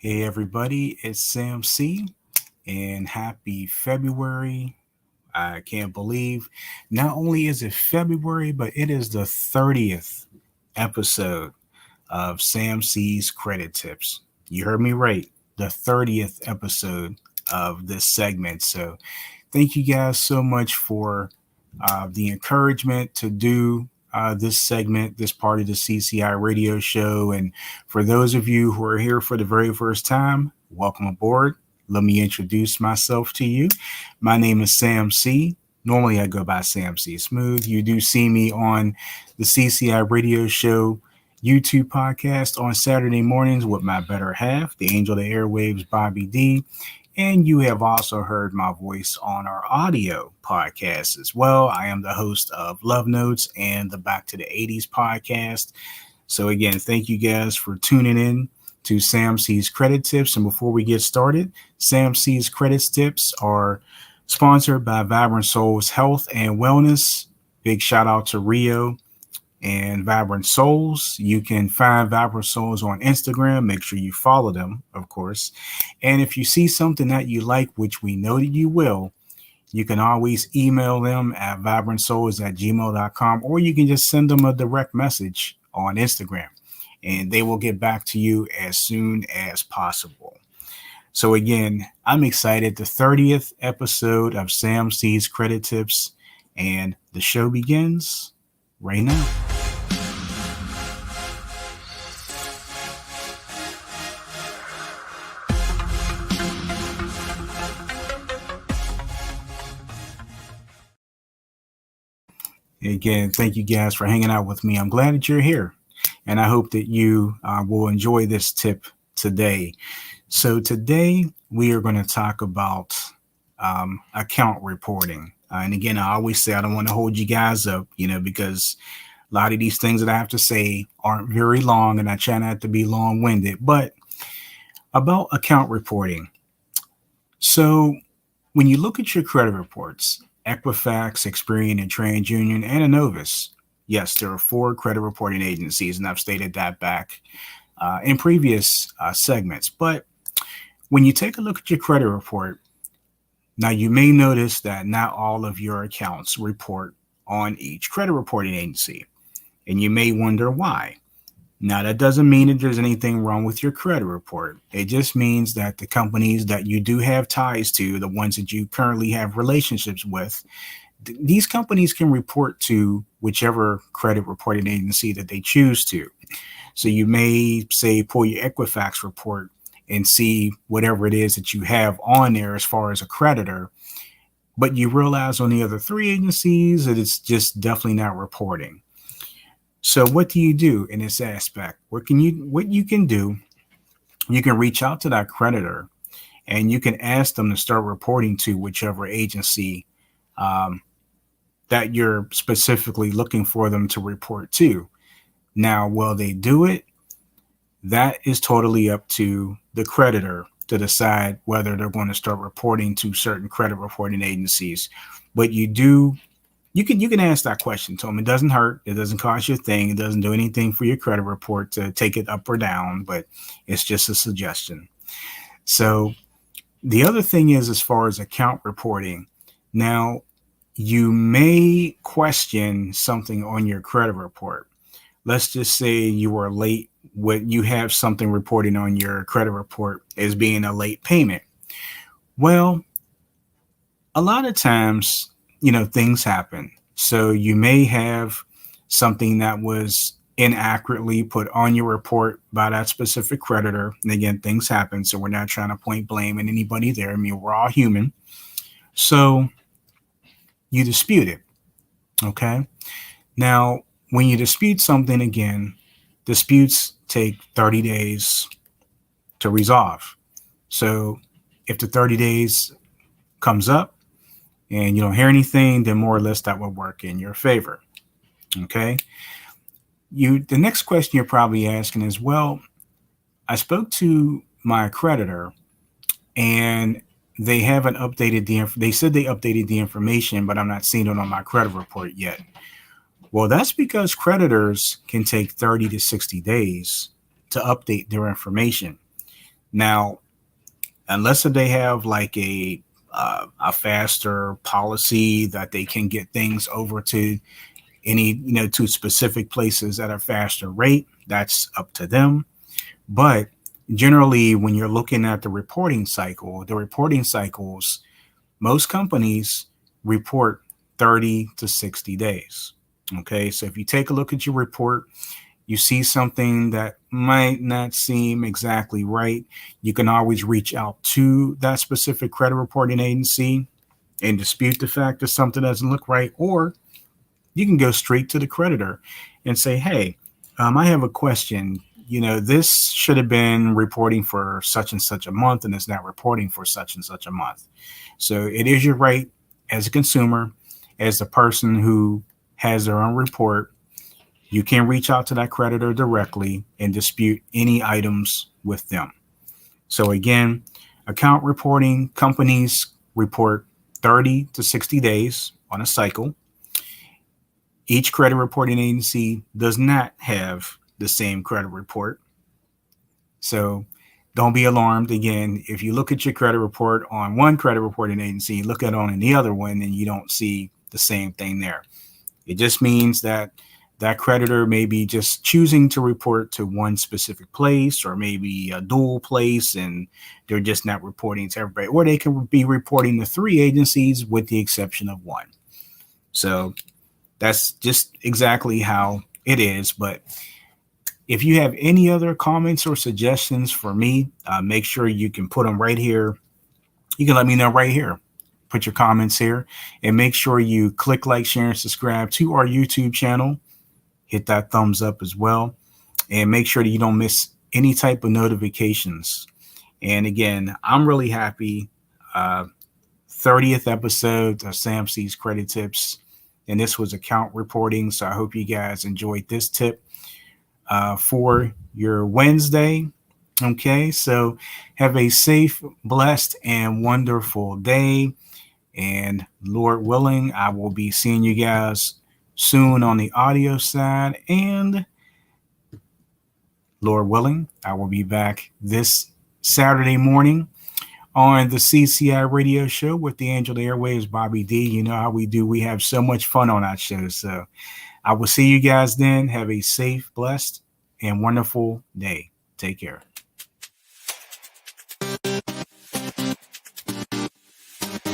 Hey everybody, it's Sam C and happy February. I can't believe not only is it February, but it is the 30th episode of Sam C's Credit Tips. You heard me right, the 30th episode of this segment. So thank you guys so much for the encouragement to do this segment, this part of the CCI radio show. And for those of you who are here for the very first time, welcome aboard. Let me introduce myself to you. My name is Sam C. Normally I go by Sam C Smooth. You do see me on the CCI radio show YouTube podcast on Saturday mornings with my better half, the angel of the airwaves, Bobby D. And you have also heard my voice on our audio podcast as well. I am the host of Love Notes and the Back to the 80s podcast. So, again, thank you guys for tuning in to Sam C's Credit Tips. And before we get started, Sam C's Credit Tips are sponsored by Vibrant Souls Health and Wellness. Big shout out to Rio and Vibrant Souls. You can find Vibrant Souls on Instagram. Make sure you follow them, of course. And if you see something that you like, which we know that you will, you can always email them at vibrantsouls@gmail.com, or you can just send them a direct message on Instagram and they will get back to you as soon as possible. So again, I'm excited. The 30th episode of Sam C's Credit Tips, and the show begins right now. Again, thank you guys for hanging out with me. I'm glad that you're here, and I hope that you will enjoy this tip today. So today we are going to talk about account reporting. And again, I always say I don't want to hold you guys up, because a lot of these things that I have to say aren't very long, and I try not to be long-winded. But about account reporting. So when you look at your credit reports, Equifax, Experian, and TransUnion, and Innovis. Yes, there are 4 credit reporting agencies, and I've stated that back in previous segments. But when you take a look at your credit report, now you may notice that not all of your accounts report on each credit reporting agency, and you may wonder why. Now, that doesn't mean that there's anything wrong with your credit report. It just means that the companies that you do have ties to, the ones that you currently have relationships with, these companies can report to whichever credit reporting agency that they choose to. So you may say pull your Equifax report and see whatever it is that you have on there as far as a creditor, but you realize on the other 3 agencies that it's just definitely not reporting. So what do you do in this aspect? What you can do, you can reach out to that creditor and you can ask them to start reporting to whichever agency that you're specifically looking for them to report to. Now, will they do it? That is totally up to the creditor to decide whether they're going to start reporting to certain credit reporting agencies. But you can ask that question to them. It doesn't hurt. It doesn't cost you a thing. It doesn't do anything for your credit report to take it up or down, but it's just a suggestion. So the other thing is, as far as account reporting, now you may question something on your credit report. Let's just say you were late. When you have something reporting on your credit report as being a late payment. Well, a lot of times, things happen. So you may have something that was inaccurately put on your report by that specific creditor. And again, things happen. So we're not trying to point blame at anybody there. I mean, we're all human. So you dispute it. Okay. Now, when you dispute something, again, disputes take 30 days to resolve. So if the 30 days comes up and you don't hear anything, then more or less that will work in your favor. Okay. The next question you're probably asking is, well, I spoke to my creditor and they haven't updated they said they updated the information, but I'm not seeing it on my credit report yet. Well, that's because creditors can take 30 to 60 days to update their information. Now, unless they have like a faster policy that they can get things over to to specific places at a faster rate, that's up to them. But generally, when you're looking at the reporting cycles, most companies report 30 to 60 days. Okay, so if you take a look at your report, you see something that might not seem exactly right, you can always reach out to that specific credit reporting agency and dispute the fact that something doesn't look right, or you can go straight to the creditor and say, hey, I have a question. This should have been reporting for such and such a month, and it's not reporting for such and such a month. So it is your right as a consumer, as the person who has their own report. You can reach out to that creditor directly and dispute any items with them. So again, account reporting companies report 30 to 60 days on a cycle. Each credit reporting agency does not have the same credit report. So don't be alarmed. Again, if you look at your credit report on one credit reporting agency, look at it on the other one, and you don't see the same thing there. It just means that that creditor may be just choosing to report to one specific place, or maybe a dual place, and they're just not reporting to everybody. Or they can be reporting to 3 agencies with the exception of one. So that's just exactly how it is. But if you have any other comments or suggestions for me, make sure you can put them right here. You can let me know right here. Put your comments here, and make sure you click like, share, and subscribe to our YouTube channel. Hit that thumbs up as well, and make sure that you don't miss any type of notifications. And again, I'm really happy. 30th episode of Sam C's Credit Tips, and this was account reporting. So I hope you guys enjoyed this tip for your Wednesday. Okay, so have a safe, blessed, and wonderful day. And Lord willing, I will be seeing you guys soon on the audio side. And Lord willing, I will be back this Saturday morning on the CCI radio show with the Angel of the Airwaves, Bobby D. You know how we do. We have so much fun on our show. So I will see you guys then. Have a safe, blessed, and wonderful day. Take care.